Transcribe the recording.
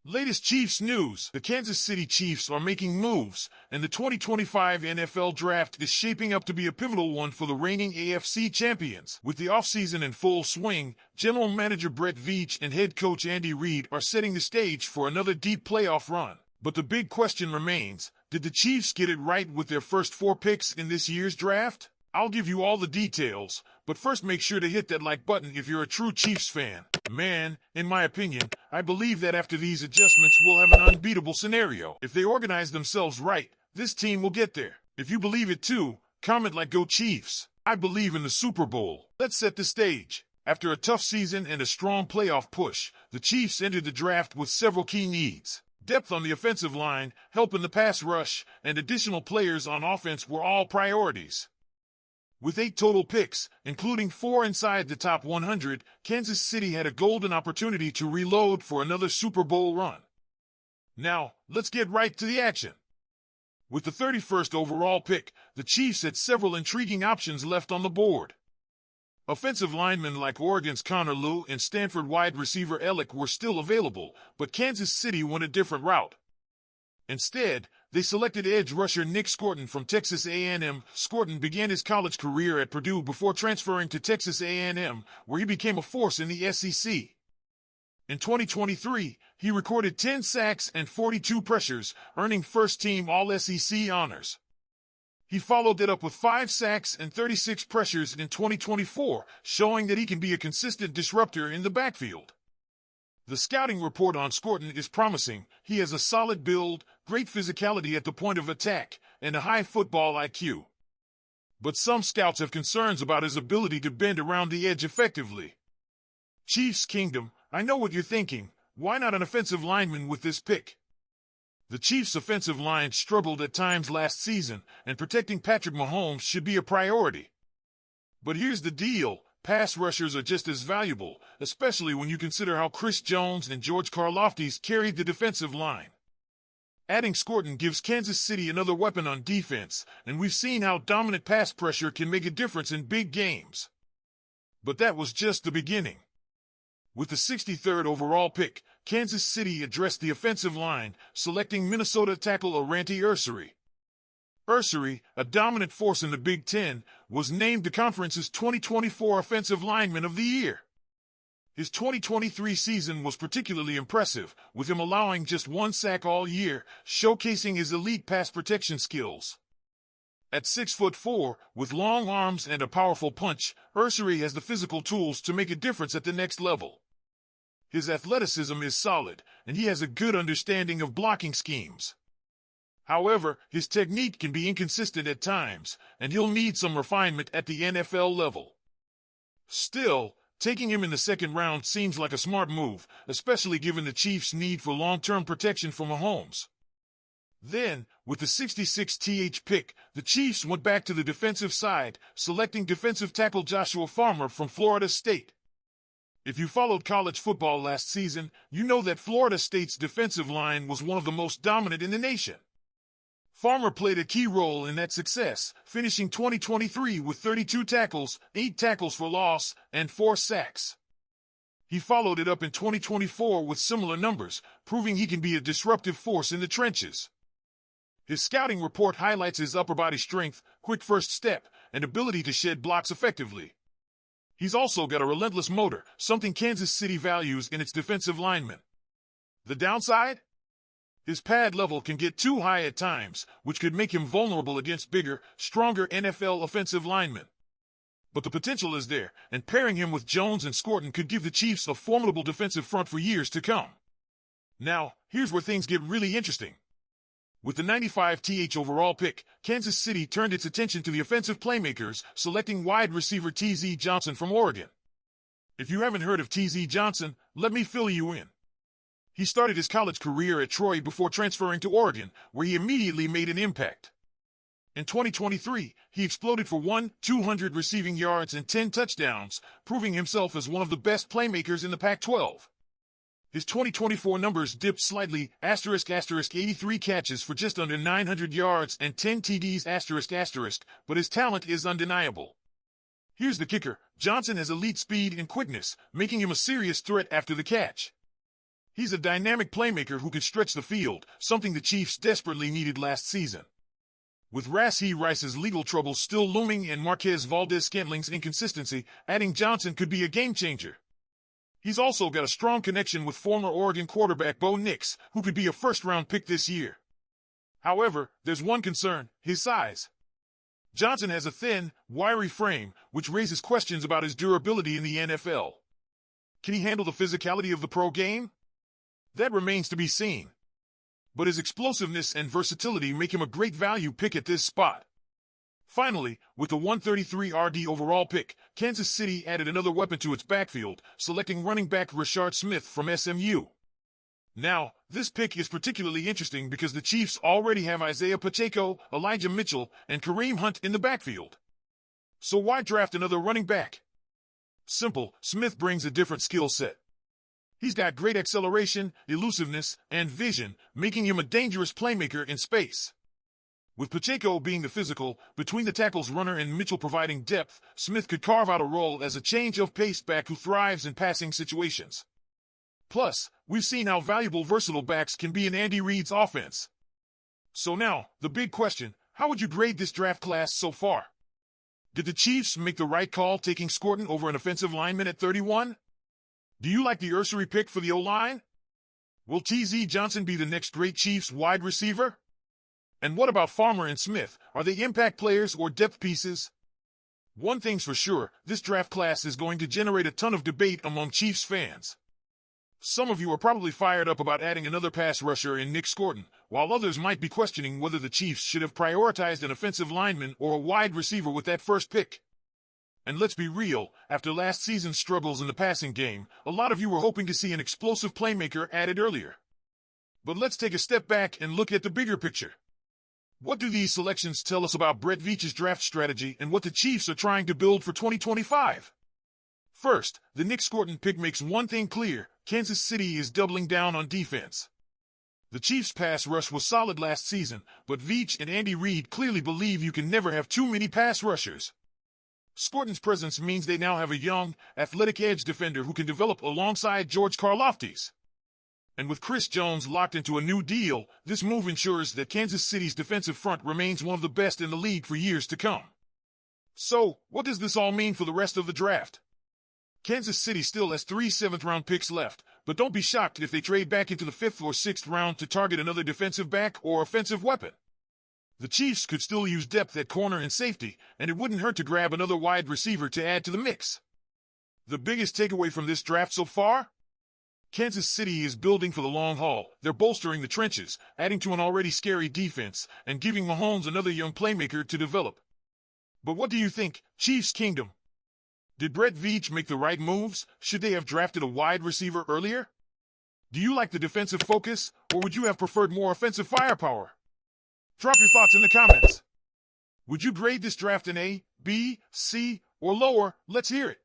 Latest Chiefs news. The Kansas City Chiefs are making moves, and the 2025 NFL Draft is shaping up to be a pivotal one for the reigning AFC champions. With the offseason in full swing, General Manager Brett Veach and head coach Andy Reid are setting the stage for another deep playoff run. But the big question remains, did the Chiefs get it right with their first 4 picks in this year's draft? I'll give you all the details, but first make sure to hit that like button if you're a true Chiefs fan. Man, in my opinion, I believe that after these adjustments we'll have an unbeatable scenario. If they organize themselves right, this team will get there. If you believe it too, comment like Go Chiefs. I believe in the Super Bowl. Let's set the stage. After a tough season and a strong playoff push, the Chiefs entered the draft with several key needs. Depth on the offensive line, help in the pass rush, and additional players on offense were all priorities. With 8 total picks, including 4 inside the top 100, Kansas City had a golden opportunity to reload for another Super Bowl run. Now, let's get right to the action. With the 31st overall pick, the Chiefs had several intriguing options left on the board. Offensive linemen like Oregon's Connor Lew and Stanford wide receiver Ellick were still available, but Kansas City went a different route. Instead, they selected edge rusher Nick Scorton from Texas A&M. Scorton began his college career at Purdue before transferring to Texas A&M, where he became a force in the SEC. In 2023, he recorded 10 sacks and 42 pressures, earning first-team All-SEC honors. He followed it up with 5 sacks and 36 pressures in 2024, showing that he can be a consistent disruptor in the backfield. The scouting report on Scorton is promising. He has a solid build, great physicality at the point of attack, and a high football IQ. But some scouts have concerns about his ability to bend around the edge effectively. Chiefs Kingdom, I know what you're thinking. Why not an offensive lineman with this pick? The Chiefs' offensive line struggled at times last season, and protecting Patrick Mahomes should be a priority. But here's the deal. Pass rushers are just as valuable, especially when you consider how Chris Jones and George Karlaftis carried the defensive line. Adding Scorton gives Kansas City another weapon on defense, and we've seen how dominant pass pressure can make a difference in big games. But that was just the beginning. With the 63rd overall pick, Kansas City addressed the offensive line, selecting Minnesota tackle ardent. Ursery, a dominant force in the Big Ten, was named the conference's 2024 Offensive Lineman of the Year. His 2023 season was particularly impressive, with him allowing just 1 sack all year, showcasing his elite pass protection skills. At 6'4", with long arms and a powerful punch, Ursery has the physical tools to make a difference at the next level. His athleticism is solid, and he has a good understanding of blocking schemes. However, his technique can be inconsistent at times, and he'll need some refinement at the NFL level. Still, taking him in the 2nd round seems like a smart move, especially given the Chiefs' need for long-term protection from Mahomes. Then, with the 66th pick, the Chiefs went back to the defensive side, selecting defensive tackle Joshua Farmer from Florida State. If you followed college football last season, you know that Florida State's defensive line was one of the most dominant in the nation. Farmer played a key role in that success, finishing 2023 with 32 tackles, 8 tackles for loss, and 4 sacks. He followed it up in 2024 with similar numbers, proving he can be a disruptive force in the trenches. His scouting report highlights his upper body strength, quick first step, and ability to shed blocks effectively. He's also got a relentless motor, something Kansas City values in its defensive linemen. The downside? His pad level can get too high at times, which could make him vulnerable against bigger, stronger NFL offensive linemen. But the potential is there, and pairing him with Jones and Scorton could give the Chiefs a formidable defensive front for years to come. Now, here's where things get really interesting. With the 95th overall pick, Kansas City turned its attention to the offensive playmakers, selecting wide receiver T.Z. Johnson from Oregon. If you haven't heard of T.Z. Johnson, let me fill you in. He started his college career at Troy before transferring to Oregon, where he immediately made an impact. In 2023, he exploded for 200 receiving yards and 10 touchdowns, proving himself as one of the best playmakers in the Pac-12. His 2024 numbers dipped slightly, ***, 83 catches for just under 900 yards and 10 TDs, ***, but his talent is undeniable. Here's the kicker. Johnson has elite speed and quickness, making him a serious threat after the catch. He's a dynamic playmaker who can stretch the field, something the Chiefs desperately needed last season. With Rashee Rice's legal troubles still looming and Marquez Valdes-Scantling's inconsistency, adding Johnson could be a game-changer. He's also got a strong connection with former Oregon quarterback Bo Nix, who could be a first-round pick this year. However, there's one concern: his size. Johnson has a thin, wiry frame, which raises questions about his durability in the NFL. Can he handle the physicality of the pro game? That remains to be seen. But his explosiveness and versatility make him a great value pick at this spot. Finally, with the 133 RD overall pick, Kansas City added another weapon to its backfield, selecting running back Rashard Smith from SMU. Now, this pick is particularly interesting because the Chiefs already have Isaiah Pacheco, Elijah Mitchell, and Kareem Hunt in the backfield. So why draft another running back? Simple: Smith brings a different skill set. He's got great acceleration, elusiveness, and vision, making him a dangerous playmaker in space. With Pacheco being the physical, between the tackles runner and Mitchell providing depth, Smith could carve out a role as a change-of-pace back who thrives in passing situations. Plus, we've seen how valuable versatile backs can be in Andy Reid's offense. So now, the big question: how would you grade this draft class so far? Did the Chiefs make the right call taking Scorton over an offensive lineman at 31? Do you like the Ursary pick for the O-line? Will TZ Johnson be the next great Chiefs wide receiver? And what about Farmer and Smith? Are they impact players or depth pieces? One thing's for sure: this draft class is going to generate a ton of debate among Chiefs fans. Some of you are probably fired up about adding another pass rusher in Nick Scorton, while others might be questioning whether the Chiefs should have prioritized an offensive lineman or a wide receiver with that first pick. And let's be real, after last season's struggles in the passing game, a lot of you were hoping to see an explosive playmaker added earlier. But let's take a step back and look at the bigger picture. What do these selections tell us about Brett Veach's draft strategy and what the Chiefs are trying to build for 2025? First, the Nick Scorton pick makes one thing clear: Kansas City is doubling down on defense. The Chiefs' pass rush was solid last season, but Veach and Andy Reid clearly believe you can never have too many pass rushers. Scorton's presence means they now have a young, athletic edge defender who can develop alongside George Karlaftis. And with Chris Jones locked into a new deal, this move ensures that Kansas City's defensive front remains one of the best in the league for years to come. So, what does this all mean for the rest of the draft? Kansas City still has 3 seventh-round picks left, but don't be shocked if they trade back into the 5th or 6th round to target another defensive back or offensive weapon. The Chiefs could still use depth at corner and safety, and it wouldn't hurt to grab another wide receiver to add to the mix. The biggest takeaway from this draft so far? Kansas City is building for the long haul. They're bolstering the trenches, adding to an already scary defense, and giving Mahomes another young playmaker to develop. But what do you think, Chiefs Kingdom? Did Brett Veach make the right moves? Should they have drafted a wide receiver earlier? Do you like the defensive focus, or would you have preferred more offensive firepower? Drop your thoughts in the comments. Would you grade this draft an A, B, C, or lower? Let's hear it.